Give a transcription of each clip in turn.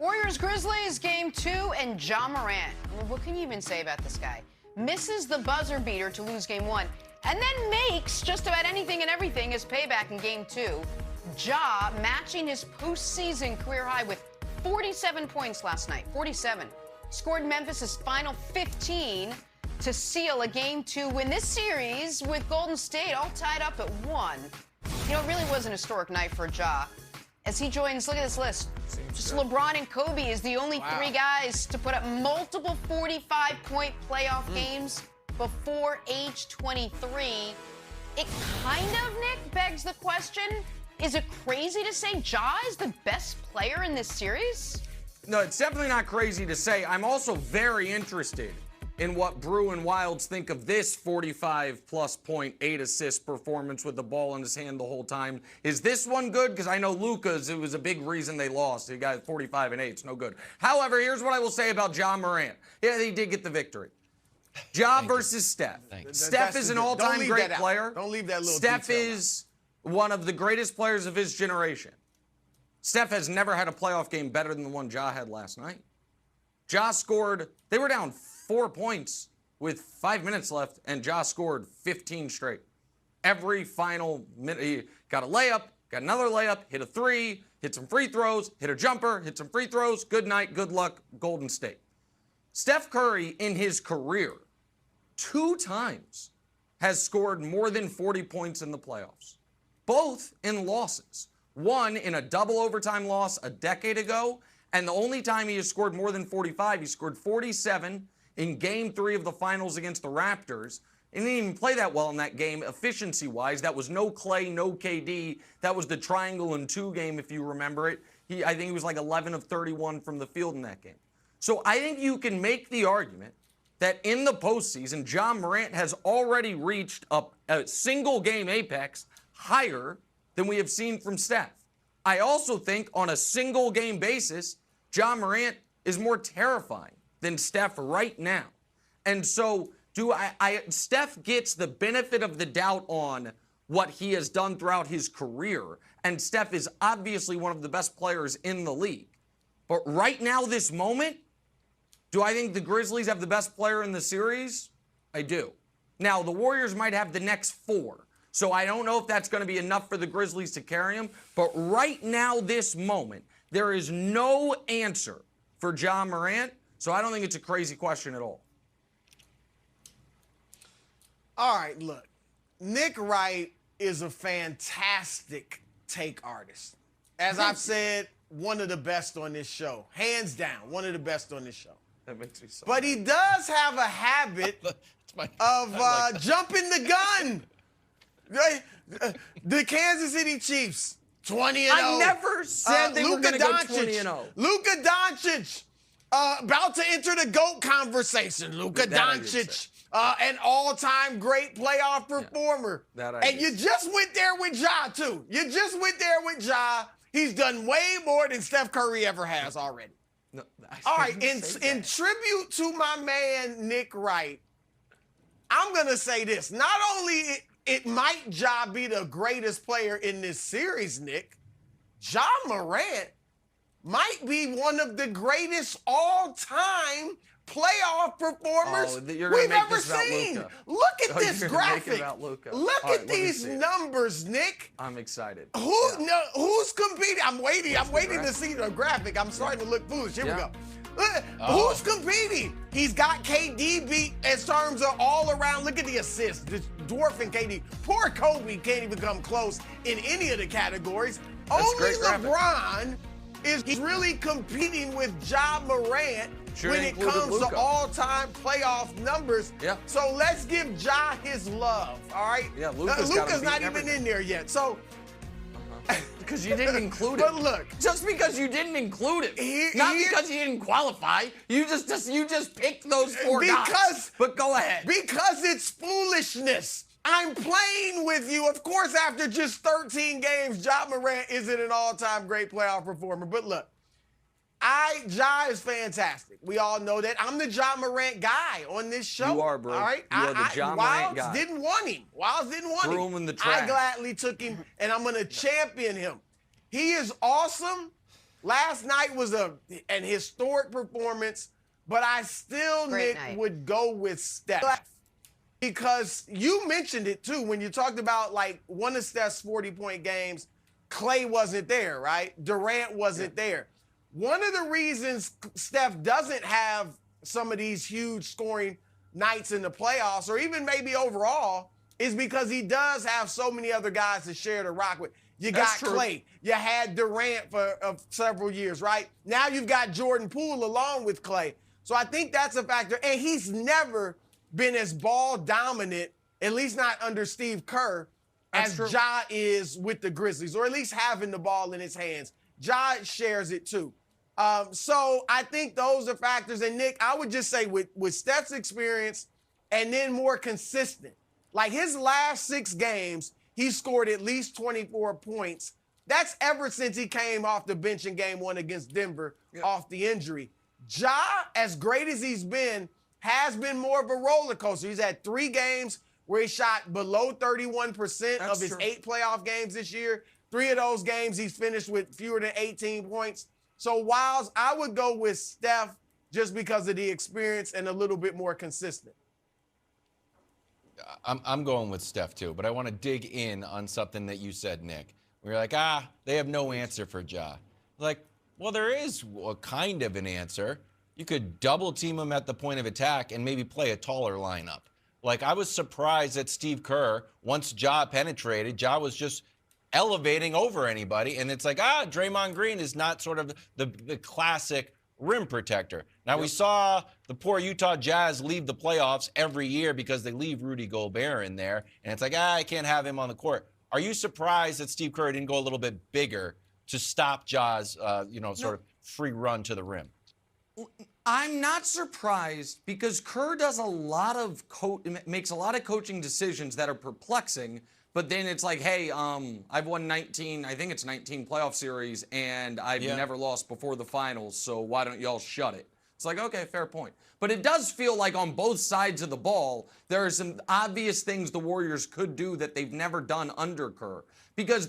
Warriors Grizzlies game 2, and Ja Morant. What can you even say about this guy? Misses the buzzer beater to lose game 1, and then makes just about anything and everything as payback in game 2. Ja matching his postseason career high with 47 points last night. 47. Scored Memphis' final 15 to seal a game 2 win this series with Golden State all tied up at 1. You know, it really was an historic night for Ja. As he joins, look at this list. Just LeBron and Kobe is the only three guys to put up multiple 45-point playoff games before age 23. It kind of, Nick, begs the question, is it crazy to say Ja is the best player in this series? No, it's definitely not crazy to say. I'm also very interested in what Brew and Wilds think of this 45-plus point, 8-assist performance with the ball in his hand the whole time. Is this one good? Because I know Luka's, it was a big reason they lost. He got 45 and 8. It's no good. However, here's what I will say about Ja Morant. Yeah, he did get the victory. Ja versus Steph. Steph is an all-time great player. Don't leave that little Steph is one of the greatest players of his generation. Steph has never had a playoff game better than the one Ja had last night. Ja scored, they were down 4 points with 5 minutes left, and Ja scored 15 straight. Every final minute, he got a layup, got another layup, hit a three, hit some free throws, hit a jumper, hit some free throws. Good night, good luck, Golden State. Steph Curry, in his career, 2 times has scored more than 40 points in the playoffs, both in losses. One in a double overtime loss a decade ago, and the only time he has scored more than 45, he scored 47 in game 3 of the finals against the Raptors. He didn't even play that well in that game efficiency-wise. That was no Clay, no KD. That was the triangle and 2 game, if you remember it. I think he was like 11 of 31 from the field in that game. So I think you can make the argument that in the postseason, Ja Morant has already reached a single-game apex higher than we have seen from Steph. I also think on a single-game basis, Ja Morant is more terrifying than Steph right now. And so Steph gets the benefit of the doubt on what he has done throughout his career. And Steph is obviously one of the best players in the league. But right now, this moment, do I think the Grizzlies have the best player in the series? I do. Now, the Warriors might have the next 4. So I don't know if that's going to be enough for the Grizzlies to carry them. But right now, this moment, there is no answer for Ja Morant. So I don't think it's a crazy question at all. All right, look. Nick Wright is a fantastic take artist. As I've said, one of the best on this show. Hands down, one of the best on this show. That makes me so But he does have a habit of jumping the gun. The Kansas City Chiefs, 20-0. I never said they were going to go 20-0. Luka Doncic, about to enter the GOAT conversation. Luka Doncic, an all-time great playoff performer. And you just went there with Ja, too. You just went there with Ja. He's done way more than Steph Curry ever has already. No, all right, in tribute to my man, Nick Wright, I'm going to say this. Not only it might Ja be the greatest player in this series, Nick, Ja Morant might be one of the greatest all-time playoff permers we've ever seen. Look at this graphic. Look at these numbers, Nick. I'm excited. Who's competing? I'm waiting to see the graphic. I'm starting to look foolish. Here we go. Who's competing? He's got KD beat in terms of all around. Look at the assists. Just dwarfing KD. Poor Kobe can't even come close in any of the categories. Only LeBron is really competing with Ja Morant when it comes to all-time playoff numbers. So let's give Ja his love, all right? Yeah, Luka's not even in there yet. So because you didn't include it. But look, just because you didn't include it, not because you didn't qualify. You just picked those 4 guys. But go ahead. Because it's foolishness. I'm playing with you. Of course, after just 13 games, Ja Morant isn't an all-time great playoff performer. But look, Ja is fantastic. We all know that. I'm the Ja Morant guy on this show. You are, bro. All right? You are the Ja Morant guy. Wilds didn't want him. Threw him in the trash. I gladly took him, and I'm going to champion him. He is awesome. Last night was an historic performance, but I still, Nick, would go with Steph. Because you mentioned it, too, when you talked about, like, one of Steph's 40-point games, Clay wasn't there, right? Durant wasn't there. One of the reasons Steph doesn't have some of these huge scoring nights in the playoffs, or even maybe overall, is because he does have so many other guys to share the rock with. You got Clay. You had Durant for several years, right? Now you've got Jordan Poole along with Clay. So I think that's a factor. And he's never been as ball dominant, at least not under Steve Kerr, as Ja is with the Grizzlies, or at least having the ball in his hands. Ja shares it too. So I think those are factors. And Nick, I would just say with Steph's experience and then more consistent, like his last 6 games, he scored at least 24 points. That's ever since he came off the bench in game 1 against Denver off the injury. Ja, as great as he's been, has been more of a roller coaster. He's had 3 games where he shot below 31% of his 8 playoff games this year. 3 of those games he's finished with fewer than 18 points. So whilst I would go with Steph just because of the experience and a little bit more consistent. I'm going with Steph too, but I want to dig in on something that you said, Nick. We're like, they have no answer for Ja. Like, well, there is a kind of an answer. You could double team him at the point of attack and maybe play a taller lineup. Like, I was surprised that Steve Kerr, once Ja penetrated, Ja was just elevating over anybody. And it's like, Draymond Green is not sort of the classic rim protector. Now, we saw the poor Utah Jazz leave the playoffs every year because they leave Rudy Gobert in there. And it's like, I can't have him on the court. Are you surprised that Steve Kerr didn't go a little bit bigger to stop Ja's, sort of free run to the rim? I'm not surprised because Kerr does makes a lot of coaching decisions that are perplexing, but then it's like, hey, I've won 19 playoff series, and I've never lost before the finals, so why don't y'all shut it? It's like, okay, fair point. But it does feel like on both sides of the ball, there are some obvious things the Warriors could do that they've never done under Kerr. Because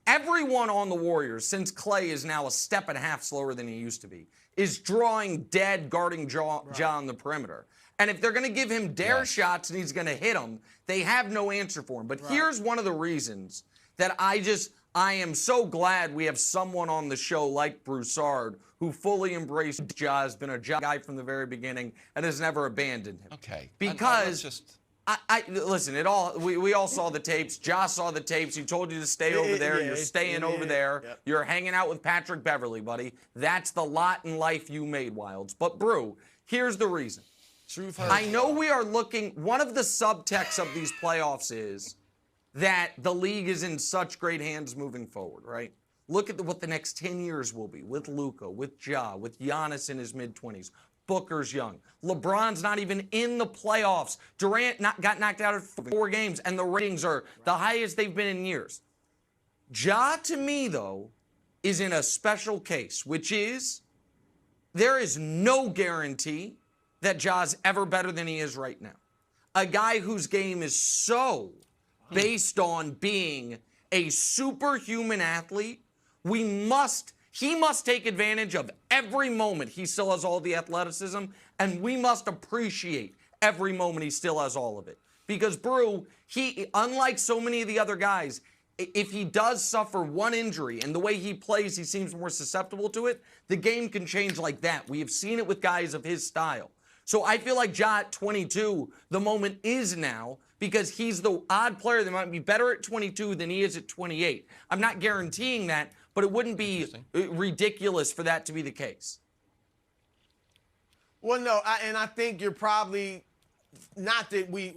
everyone on the Warriors, since Clay is now a step and a half slower than he used to be, is drawing dead guarding Ja on the perimeter. And if they're going to give him dare shots and he's going to hit them, they have no answer for him. But here's one of the reasons that I am so glad we have someone on the show like Broussard who fully embraced Ja, has been a Ja guy from the very beginning, and has never abandoned him. Okay. Because listen, we all saw the tapes. Ja saw the tapes. He told you to stay over there. You're staying over there. Yep. You're hanging out with Patrick Beverley, buddy. That's the lot in life you made, Wilds. But, Brew, here's the reason. I know we are looking, one of the subtexts of these playoffs is that the league is in such great hands moving forward, right? Look at what the next 10 years will be with Luka, with Ja, with Giannis in his mid-20s. Booker's young. LeBron's not even in the playoffs. Durant got knocked out of 4 games, and the ratings are the highest they've been in years. Ja, to me, though, is in a special case, which is there is no guarantee that Ja's ever better than he is right now. A guy whose game is so based on being a superhuman athlete, he must take advantage of every moment he still has all the athleticism, and we must appreciate every moment he still has all of it. Because, Brew, unlike so many of the other guys, if he does suffer one injury and the way he plays, he seems more susceptible to it, the game can change like that. We have seen it with guys of his style. So I feel like Ja at 22, the moment is now, because he's the odd player that might be better at 22 than he is at 28. I'm not guaranteeing that, but it wouldn't be ridiculous for that to be the case. Well, no, I think you're probably, not that we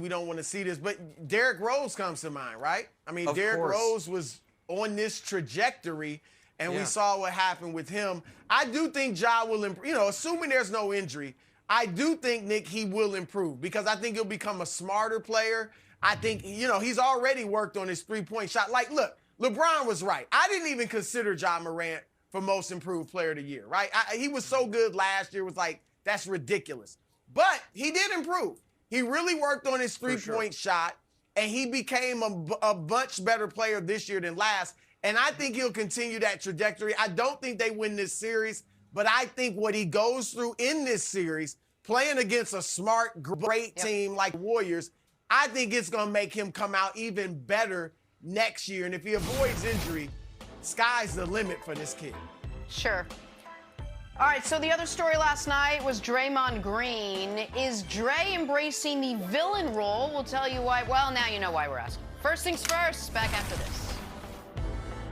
don't want to see this, but Derrick Rose comes to mind, right? I mean, Derrick Rose was on this trajectory, and we saw what happened with him. I do think Ja will improve, assuming there's no injury. I do think, Nick, he will improve because I think he'll become a smarter player. I think, he's already worked on his three-point shot. Like, look, LeBron was right. I didn't even consider Ja Morant for most improved player of the year, right? He was so good last year. It was like, that's ridiculous. But he did improve. He really worked on his three-point shot, and he became a much better player this year than last. And I think he'll continue that trajectory. I don't think they win this series, but I think what he goes through in this series, playing against a smart, great team like Warriors, I think it's going to make him come out even better next year. And if he avoids injury, sky's the limit for this kid. Sure. All right, so the other story last night was Draymond Green. Is Dre embracing the villain role? We'll tell you why. Well, now you know why we're asking. First things first, back after this.